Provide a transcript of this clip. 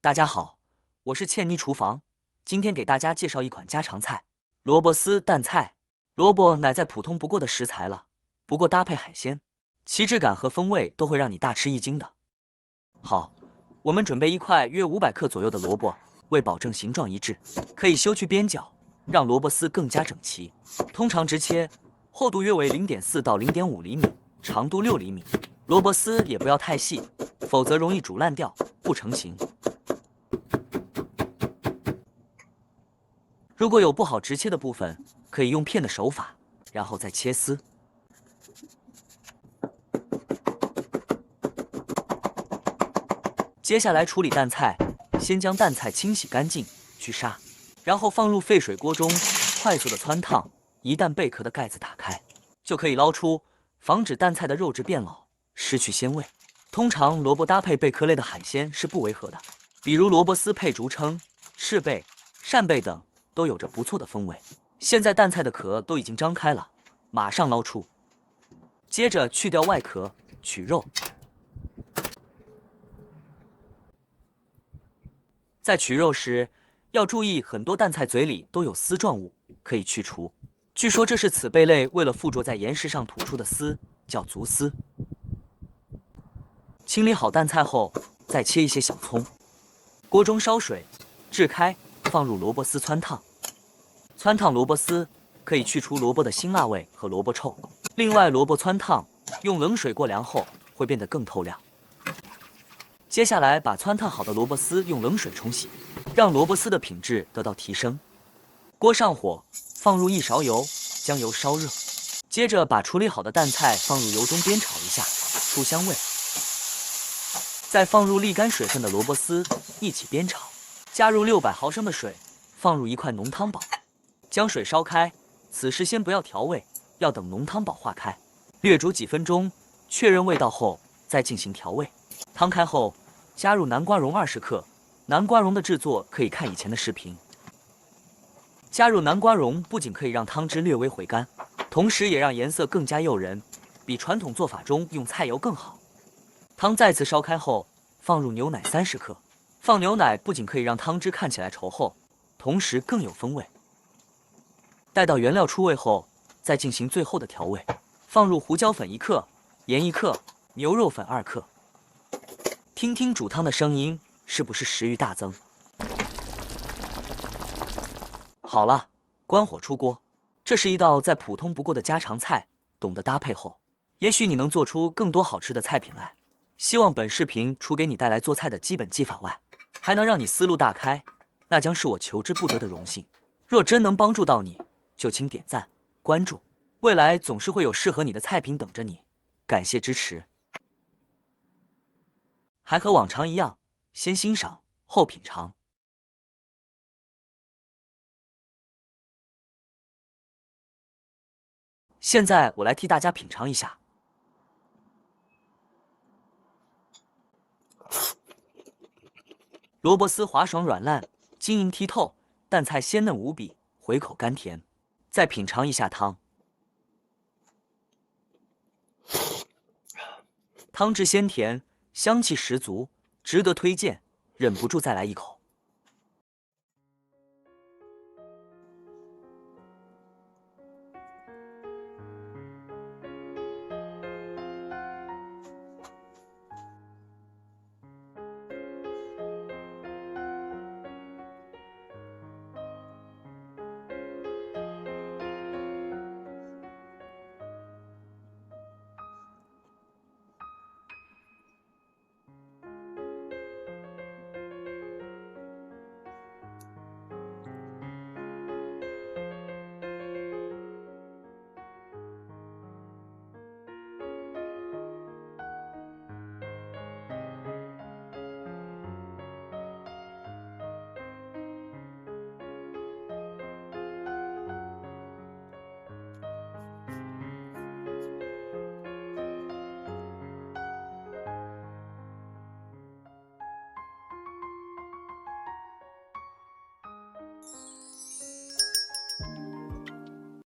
大家好，我是倩妮厨房，今天给大家介绍一款家常菜——萝卜丝蛋菜。萝卜乃再普通不过的食材了，不过搭配海鲜，其质感和风味都会让你大吃一惊的。好，我们准备一块约500克左右的萝卜，为保证形状一致，可以修去边角，让萝卜丝更加整齐。通常直切，厚度约为0.4到0.5厘米，长度6厘米。萝卜丝也不要太细，否则容易煮烂掉，不成形。如果有不好直切的部分，可以用片的手法，然后再切丝。接下来处理蛋菜，先将蛋菜清洗干净，去沙，然后放入沸水锅中，快速的汆烫。一旦贝壳的盖子打开，就可以捞出，防止蛋菜的肉质变老，失去鲜味。通常萝卜搭配贝壳类的海鲜是不违和的，比如萝卜丝配竹蛏、赤贝、扇贝等。都有着不错的风味。现在蛋菜的壳都已经张开了，马上捞出。接着去掉外壳，取肉。在取肉时要注意，很多蛋菜嘴里都有丝状物，可以去除。据说这是此贝类为了附着在岩石上吐出的丝，叫足丝。清理好蛋菜后，再切一些小葱。锅中烧水，炙开。放入萝卜丝汆烫，汆烫萝卜丝可以去除萝卜的辛辣味和萝卜臭。另外，萝卜汆烫用冷水过凉后会变得更透亮。接下来，把汆烫好的萝卜丝用冷水冲洗，让萝卜丝的品质得到提升。锅上火，放入1勺油，将油烧热。接着把处理好的蛋菜放入油中煸炒一下，出香味。再放入沥干水分的萝卜丝一起煸炒。加入600毫升的水，放入1块浓汤宝，将水烧开。此时先不要调味，要等浓汤宝化开，略煮几分钟，确认味道后再进行调味。汤开后，加入南瓜蓉20克。南瓜蓉的制作可以看以前的视频。加入南瓜蓉不仅可以让汤汁略微回甘，同时也让颜色更加诱人，比传统做法中用菜油更好。汤再次烧开后，放入牛奶30克。放牛奶不仅可以让汤汁看起来稠厚，同时更有风味。待到原料出味后，再进行最后的调味，放入胡椒粉1克、盐1克、牛肉粉2克。听听煮汤的声音，是不是食欲大增？好了，关火出锅。这是一道再普通不过的家常菜，懂得搭配后，也许你能做出更多好吃的菜品来。希望本视频除给你带来做菜的基本技法外，还能让你思路大开，那将是我求之不得的荣幸。若真能帮助到你，就请点赞、关注，未来总是会有适合你的菜品等着你。感谢支持。还和往常一样，先欣赏后品尝。现在我来替大家品尝一下。萝卜丝滑爽软烂，晶莹剔透，蛋菜鲜嫩无比，回口甘甜。再品尝一下汤，汤汁鲜甜，香气十足，值得推荐，忍不住再来一口。